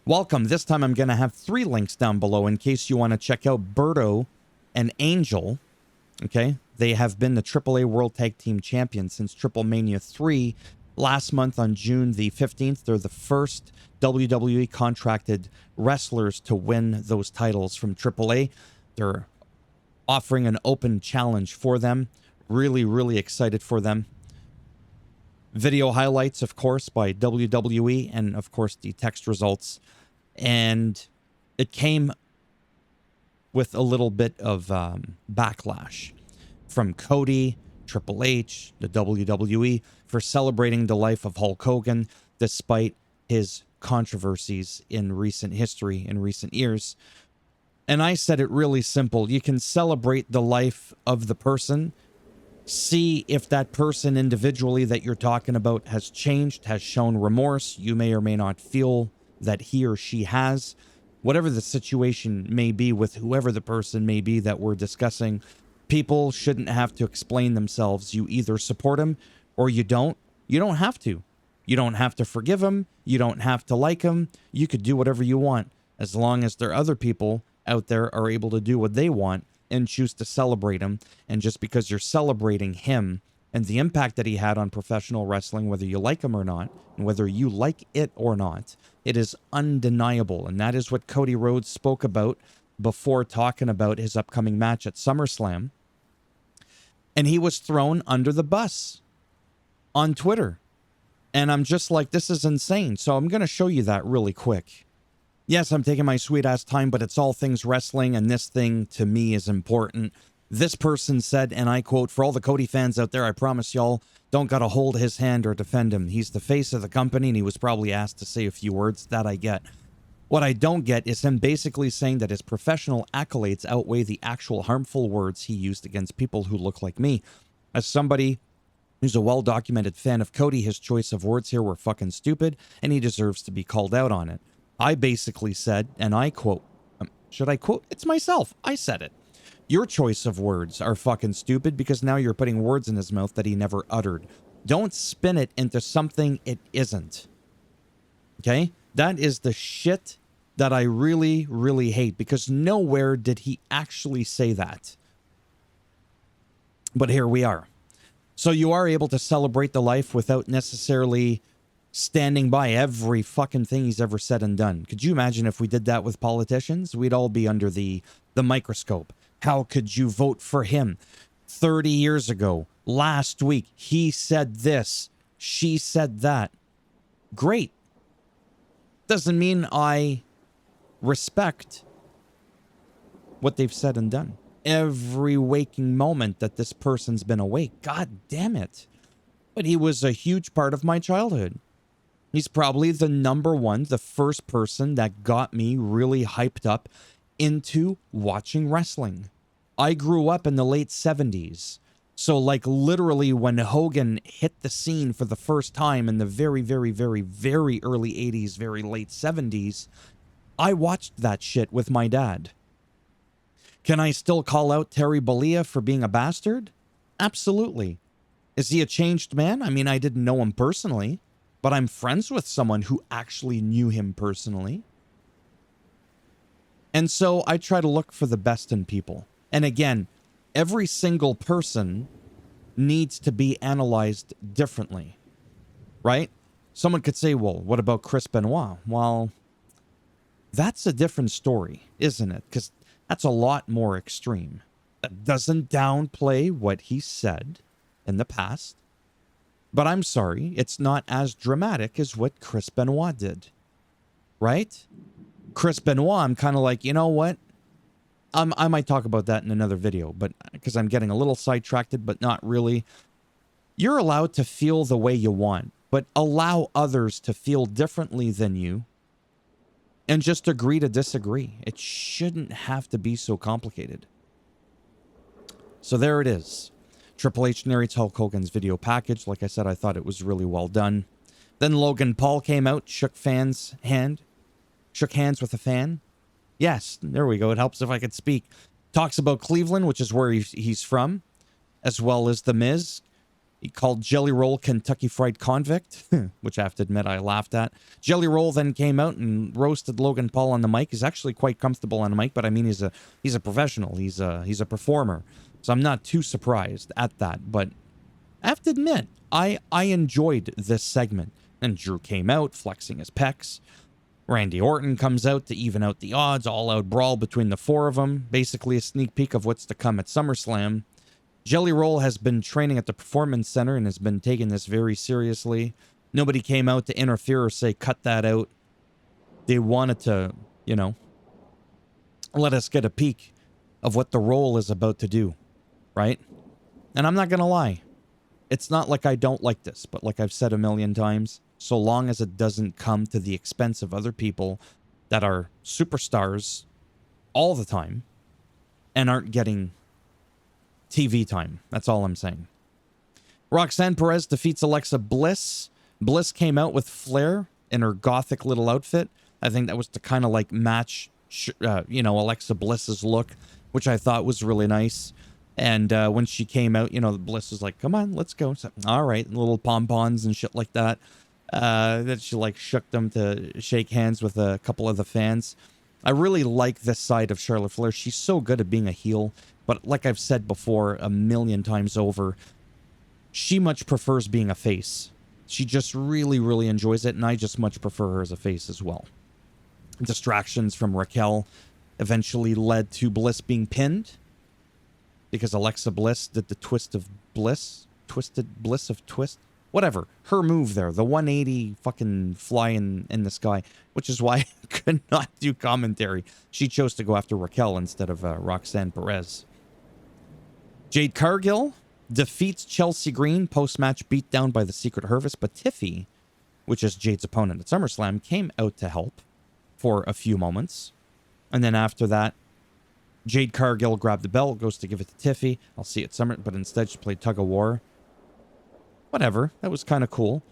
Welcome. This time I'm going to have 3 links down below in case you want to check out Berto and Angel. Okay, they have been the AAA World Tag Team Champions since Triple Mania 3 last month on June the 15th. They're the first WWE contracted wrestlers to win those titles from AAA. They're offering an open challenge for them. Really excited for them. Video highlights, of course, by WWE, and of course the text results. And it came with a little bit of backlash from Cody, Triple H, the WWE for celebrating the life of Hulk Hogan despite his controversies in recent history, in recent years. And I said it really simple. You can celebrate the life of the person, see if that person individually that you're talking about has changed, has shown remorse. You may or may not feel that he or she has. Whatever the situation may be with whoever the person may be that we're discussing, people shouldn't have to explain themselves. You either support him or you don't. You don't have to. You don't have to forgive him. You don't have to like him. You could do whatever you want as long as there are other people out there are able to do what they want and choose to celebrate him. And just because you're celebrating him and the impact that he had on professional wrestling, whether you like him or not, and whether you like it or not, it is undeniable. And that is what Cody Rhodes spoke about before talking about his upcoming match at SummerSlam. And he was thrown under the bus on Twitter. And I'm just like, this is insane. So I'm going to show you that really quick. Yes, I'm taking my sweet ass time, but it's all things wrestling, and this thing to me is important. This person said, and I quote, "For all the Cody fans out there, I promise y'all, don't gotta hold his hand or defend him. He's the face of the company, and he was probably asked to say a few words. That I get. What I don't get is him basically saying that his professional accolades outweigh the actual harmful words he used against people who look like me. As somebody who's a well-documented fan of Cody, his choice of words here were fucking stupid, and he deserves to be called out on it. I basically said, and I quote, should I quote? It's myself. I said it. Your choice of words are fucking stupid because now you're putting words in his mouth that he never uttered. Don't spin it into something it isn't. Okay? That is the shit that I really hate, because nowhere did he actually say that. But here we are. So you are able to celebrate the life without necessarily standing by every fucking thing he's ever said and done. Could you imagine if we did that with politicians? We'd all be under the microscope. How could you vote for him? 30 years ago, last week, he said this, she said that. Great. Doesn't mean I respect what they've said and done. Every waking moment that this person's been awake. God damn it. But he was a huge part of my childhood. He's probably the the first person that got me really hyped up into watching wrestling. I grew up in the late 70s. So like literally when Hogan hit the scene for the first time in the very early 80s, very late 70s, I watched that shit with my dad. Can I still call out Terry Bollea for being a bastard? Absolutely. Is he a changed man? I mean, I didn't know him personally, but I'm friends with someone who actually knew him personally. And so I try to look for the best in people. And again, every single person needs to be analyzed differently, right? Someone could say, well, what about Chris Benoit? Well, that's a different story, isn't it? Because that's a lot more extreme. That doesn't downplay what he said in the past. But I'm sorry, it's not as dramatic as what Chris Benoit did, right? Chris Benoit, I'm kind of like, you know what? I might talk about that in another video, but because I'm getting a little sidetracked, but not really. You're allowed to feel the way you want, but allow others to feel differently than you and just agree to disagree. It shouldn't have to be so complicated. So there it is. Triple H narrates Hulk Hogan's video package. Like I said, I thought it was really well done. Then Logan Paul came out, shook hands with a fan. Yes, there we go. It helps if I could speak. Talks about Cleveland, which is where he's from, as well as The Miz. He called Jelly Roll Kentucky Fried Convict, which I have to admit I laughed at. Jelly Roll then came out and roasted Logan Paul on the mic. He's actually quite comfortable on the mic, but I mean he's a professional. He's a performer. So I'm not too surprised at that. But I have to admit, I enjoyed this segment. And Drew came out flexing his pecs. Randy Orton comes out to even out the odds. All out brawl between the four of them. Basically a sneak peek of what's to come at SummerSlam. Jelly Roll has been training at the Performance Center and has been taking this very seriously. Nobody came out to interfere or say, cut that out. They wanted to, let us get a peek of what the Roll is about to do, right? And I'm not going to lie. It's not like I don't like this, but like I've said a million times, so long as it doesn't come to the expense of other people that are superstars all the time and aren't getting TV time. That's all I'm saying. Roxanne Perez defeats Alexa Bliss. Bliss came out with Flair in her gothic little outfit. I think that was to kind of like match, Alexa Bliss's look, which I thought was really nice. And when she came out, Bliss was like, come on, let's go. So, all right, little pom-poms and shit like that. That she like shook them to shake hands with a couple of the fans. I really like this side of Charlotte Flair. She's so good at being a heel. But like I've said before a million times over, she much prefers being a face. She just really, really enjoys it, and I just much prefer her as a face as well. Distractions from Raquel eventually led to Bliss being pinned because Alexa Bliss did the twisted bliss of twist. Whatever. Her move there, the 180 fucking fly in the sky, which is why I could not do commentary. She chose to go after Raquel instead of Roxanne Perez. Jade Cargill defeats Chelsea Green post-match beatdown by the Secret Harvest, but Tiffy, which is Jade's opponent at SummerSlam, came out to help for a few moments. And then after that, Jade Cargill grabbed the belt, goes to give it to Tiffy. I'll see it at Summer, but instead she played tug of war. Whatever, that was kind of cool.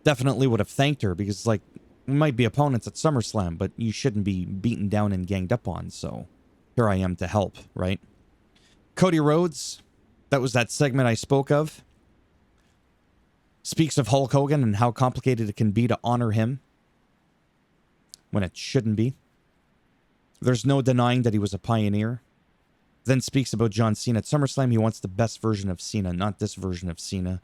Definitely would have thanked her because, like, we might be opponents at SummerSlam, but you shouldn't be beaten down and ganged up on, so here I am to help, right? Cody Rhodes, that was that segment I spoke of, speaks of Hulk Hogan and how complicated it can be to honor him when it shouldn't be. There's no denying that he was a pioneer. Then speaks about John Cena at SummerSlam. He wants the best version of Cena, not this version of Cena.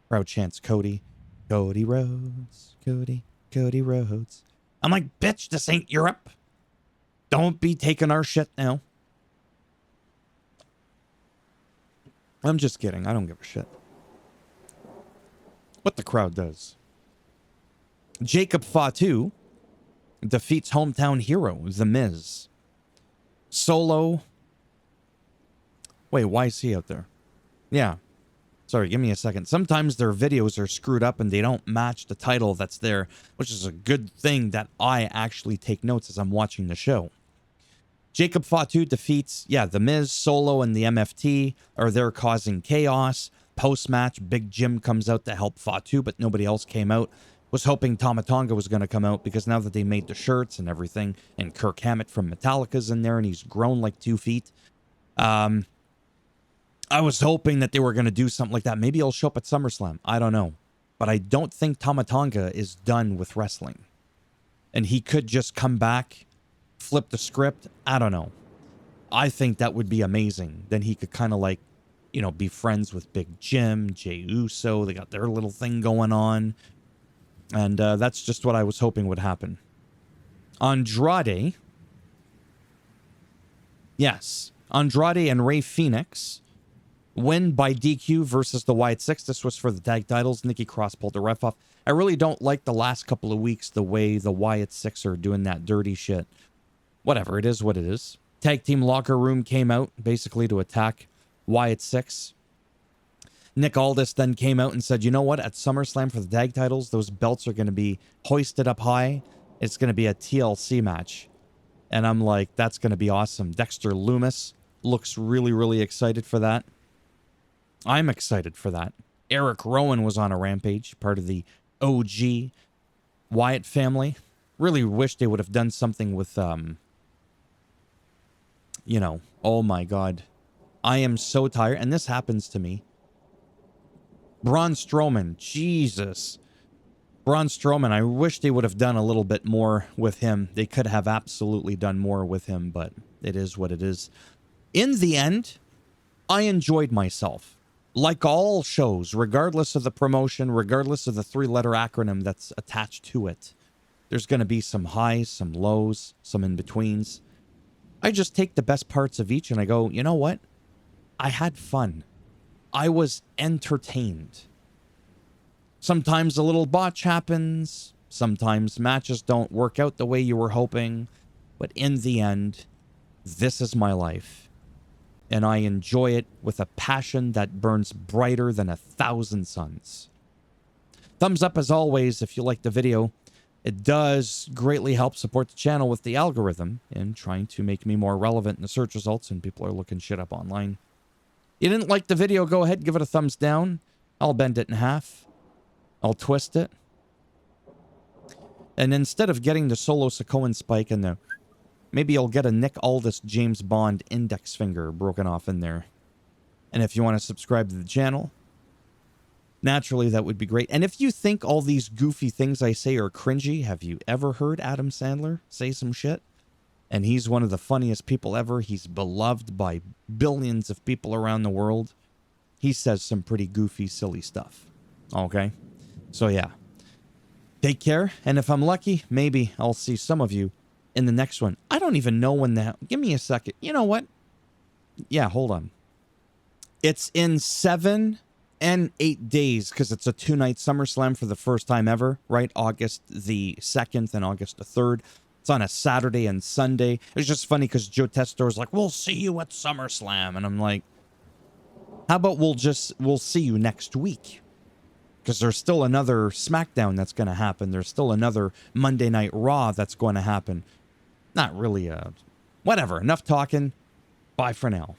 Crowd chants Cody. Cody Rhodes. Cody Rhodes. I'm like, bitch, this ain't Europe. Don't be taking our shit now. I'm just kidding. I don't give a shit. What the crowd does. Jacob Fatu defeats hometown hero, The Miz. Solo. Wait, why is he out there? Yeah. Sorry, give me a second. Sometimes their videos are screwed up and they don't match the title that's there, which is a good thing that I actually take notes as I'm watching the show. Jacob Fatu defeats, The Miz, Solo, and the MFT are there causing chaos. Post-match, Big Jim comes out to help Fatu, but nobody else came out. Was hoping Tama Tonga was going to come out because now that they made the shirts and everything, and Kirk Hammett from Metallica's in there and he's grown like 2 feet. I was hoping that they were going to do something like that. Maybe he'll show up at SummerSlam. I don't know. But I don't think Tama Tonga is done with wrestling. And he could just come back, flip the script. I don't know. I think that would be amazing. Then he could kind of like, be friends with Big Jim, Jey Uso. They got their little thing going on. And that's just what I was hoping would happen. Andrade. Yes. Andrade and Rey Fenix win by DQ versus the Wyatt Six. This was for the tag titles. Nikki Cross pulled the ref off. I really don't like the last couple of weeks, the way the Wyatt Six are doing that dirty shit. Whatever, it is what it is. Tag team locker room came out basically to attack Wyatt Six. Nick Aldis then came out and said, you know what? At SummerSlam for the tag titles, those belts are going to be hoisted up high. It's going to be a TLC match. And I'm like, that's going to be awesome. Dexter Lumis looks really, really excited for that. I'm excited for that. Eric Rowan was on a rampage, part of the OG Wyatt family. Really wish they would have done something with, oh my God. I am so tired. And this happens to me. Braun Strowman, Jesus. Braun Strowman, I wish they would have done a little bit more with him. They could have absolutely done more with him, but it is what it is. In the end, I enjoyed myself. Like all shows, regardless of the promotion, regardless of the three-letter acronym that's attached to it. There's going to be some highs, some lows, some in-betweens. I just take the best parts of each and I go, you know what? I had fun. I was entertained. Sometimes a little botch happens. Sometimes matches don't work out the way you were hoping. But in the end, this is my life. And I enjoy it with a passion that burns brighter than 1,000 suns. Thumbs up as always if you liked the video. It does greatly help support the channel with the algorithm in trying to make me more relevant in the search results when people are looking shit up online. You didn't like the video, go ahead, give it a thumbs down. I'll bend it in half. I'll twist it. And instead of getting the Solo Sokoan spike and the... maybe you'll get a Nick Aldis James Bond index finger broken off in there. And if you want to subscribe to the channel, naturally that would be great. And if you think all these goofy things I say are cringy, have you ever heard Adam Sandler say some shit? And he's one of the funniest people ever. He's beloved by billions of people around the world. He says some pretty goofy, silly stuff. Okay? So yeah. Take care. And if I'm lucky, maybe I'll see some of you in the next one. I don't even know when the... give me a second. You know what? Yeah, hold on. It's in 7 and 8 days because it's a 2-night SummerSlam for the first time ever, right? August the 2nd and August the 3rd. It's on a Saturday and Sunday. It's just funny because Joe Testoro's like, we'll see you at SummerSlam. And I'm like, how about we'll see you next week? Because there's still another SmackDown that's going to happen. There's still another Monday Night Raw that's going to happen. Not really whatever. Enough talking. Bye for now.